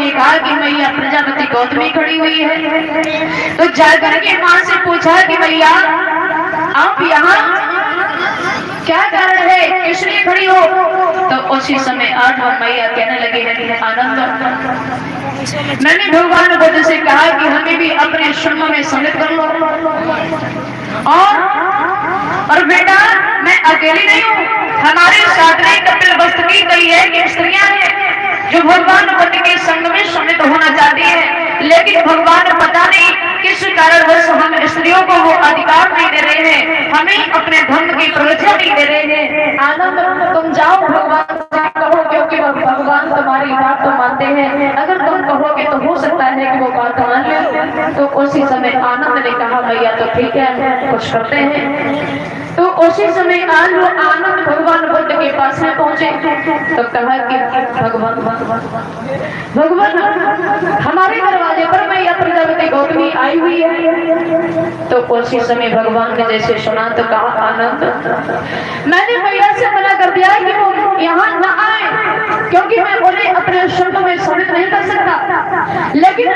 ने कहा कि मैया प्रजापति गौतमी खड़ी हुई है। तो जाकर के माँ से पूछा कि मैया आप यहाँ क्या कारण है, इसलिए खड़ी हो? तो उसी समय आज हम मैया कहने लगे हैं आनंद, मैंने भगवान बुद्ध से कहा कि हमें भी अपने श्रम में सम्मिलित कर लो। और बेटा मैं अकेली नहीं हूँ, हमारे साथ में कपिल वस्तु की कई है कि स्त्रियां हैं जो भगवान बुद्ध के संग में सम्मिलित होना चाहती है, लेकिन भगवान पता नहीं किस कारणवश हम स्त्रियों को वो अधिकार नहीं दे रहे हैं, हमें अपने धर्म की प्रवृत्ति नहीं दे रहे हैं। आनंद तुम जाओ भगवान से कहो, क्योंकि भगवान तुम्हारी बात तो मानते हैं, अगर तुम कहोगे तो हो सकता है कि वो बात मान ले। तो उसी समय आनंद ने कहा मैया तो ठीक है कुछ करते हैं। तो उसी समय आज वो आनंद भगवान बुद्ध के पास में पहुंचे तो कहा कि भगवान हमारे दरवाजे पर मैया प्रजापति गौतमी आई हुई है। तो उसी समय भगवान ने जैसे सुना तो कहा आनंद मैंने मैया से मना कर दिया कि वो यहाँ न आए, क्योंकि मैं उन्हें अपने शब्द में सम्मिलित नहीं कर सकता, लेकिन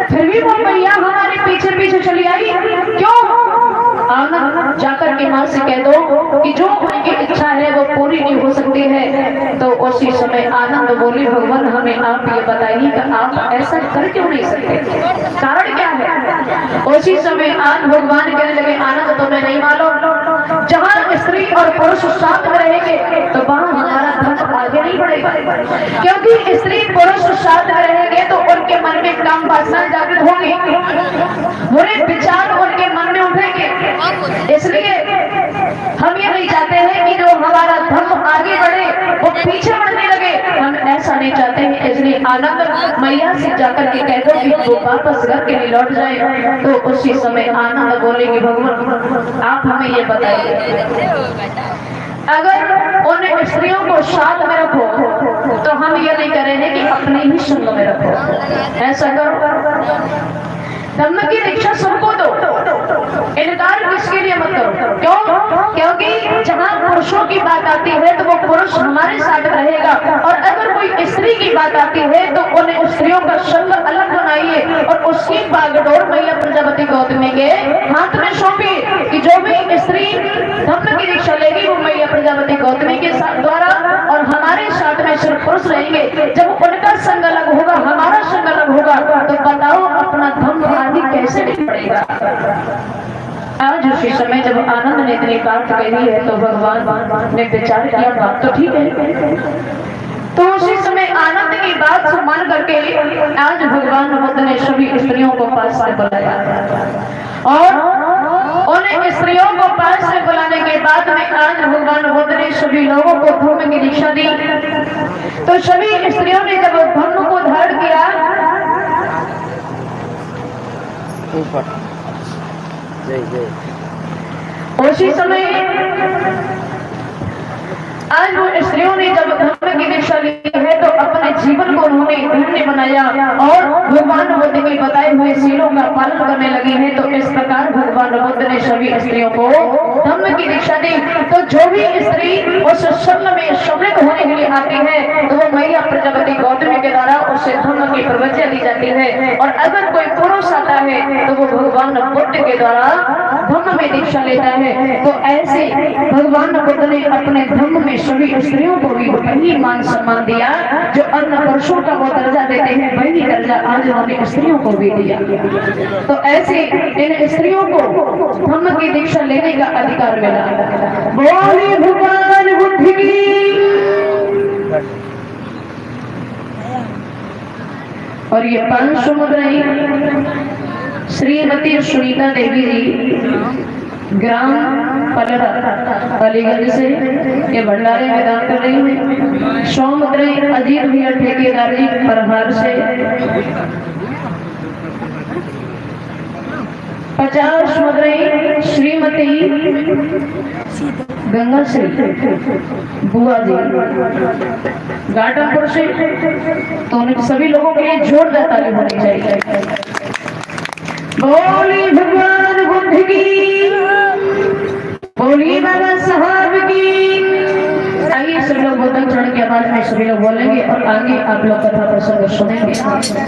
फिर भी वो मैया हमारे पीछे पीछे चली आई। क्यों? आनंद जाकर के माँ से कह दो कि जो उनकी इच्छा है वो पूरी नहीं हो सकती है। तो उसी समय आनंद बोली भगवान हमें आप ये बताइए कि आप ऐसा कर क्यों नहीं सकते, कारण क्या है? उसी समय आज भगवान कहने लगे आनंद तुम्हें नहीं मालूम, जहाँ स्त्री और पुरुष साथ में रहेंगे तो वहाँ हमारा धर्म आगे नहीं बढ़ेगा, क्योंकि स्त्री पुरुष साथ में रहेंगे तो उनके मन में काम वासना जागृत होगी, बुरे विचार उनके मन में उठेंगे। इसलिए हम ये नहीं चाहते हैं कि जो हमारा धर्म आगे बढ़े वो पीछे बढ़ने लगे, हम ऐसा नहीं चाहते हैं। इसलिए आनंद मैया से जाकर के कह दो कि वो वापस घर के लिए लौट जाए। तो उसी समय आनंद बोलेगी भगवान आप हमें ये बताइए, अगर उन स्त्रियों को साथ में रखो तो हम ये नहीं कह रहे हैं कि अपने ही संग में रखो, ऐसा करो। धर्म की दीक्षा सबको दो, इनकार किसके लिए मत करो। क्यों? क्योंकि जहाँ पुरुषों की बात आती है तो वो पुरुष हमारे साथ रहेगा, और अगर कोई स्त्री की बात आती है तो उन स्त्रियों का संग अलग बनाइए और उसकी बागडोर मैया प्रजापति गौतमी के हाथ में सौंपिए कि जो भी स्त्री धर्म की दीक्षा लेगी वो मैया प्रजापति गौतमी के द्वारा, और हमारे साथ में सिर्फ पुरुष रहेंगे। जब उनका संग अलग होगा हमारा संग अलग होगा तो बताओ अपना धर्म आगे कैसे नहीं पड़ेगा। आज उसी समय जब आनंद ने इतनी बात कही है तो भगवान ने विचार किया बात तो ठीक है। तो उसी समय आनंद की बात सम्मान करके आज भगवान बुद्ध ने सभी स्त्रियों को पास में बुलाया, और उन स्त्रियों को पास में बुलाने के बाद में आज भगवान बुद्ध ने सभी लोगों को धर्म की दीक्षा दी। तो सभी स्त्रियों ने जब धर्म को धारण किया उसी समय आज वो स्त्रियों ने जब धर्म की दीक्षा ली है तो अपने जीवन को उन्होंने धन्य बनाया और भगवान बुद्ध के बताए हुए सीलों का पालन करने लगी है। तो इस प्रकार भगवान बुद्ध ने सभी स्त्रियों को धर्म की दीक्षा दी। तो जो भी स्त्री उस संग में सम्मिलित होने के लिए आती है तो वो मैया प्रजापति गौतमी के द्वारा उसे धर्म की प्रवचन दी जाती है, और अगर कोई पुरुष आता है तो वो भगवान बुद्ध के द्वारा धर्म में दीक्षा लेता है। तो ऐसे भगवान बुद्ध ने अपने धर्म में सभी स्त्रियों को भी वही मान सम्मान दिया जो अन्य पुरुषों का वो दर्जा देते हैं, वही दर्जा आज उन्होंने स्त्रियों को भी दिया। तो ऐसे इन स्त्रियों को धर्म की दीक्षा लेने का अधिकार मिला। बोले भगवान बुद्ध की। और ये 500 मुद्राएं श्रीमती सुनीता देवी जी ग्राम पलड़ा अलीगंज से ये भंडारे मैदान कर रही है। 100 मुद्राएं अजीत भैया ठेकेदार जी प्रभार से, 50 मुद्राएं श्रीमती गंगा से बुआ जी गाटमपुर से। तो उन सभी लोगों के लिए जोरदार ताली होनी चाहिए। बोली भगवान बुद्ध की, बोली बाबा साहब की। आइए सब लोग बुद्ध चढ़ के समाज में सभी लोग बोलेंगे और आगे आप लोग कथा प्रसंग सुनेंगे।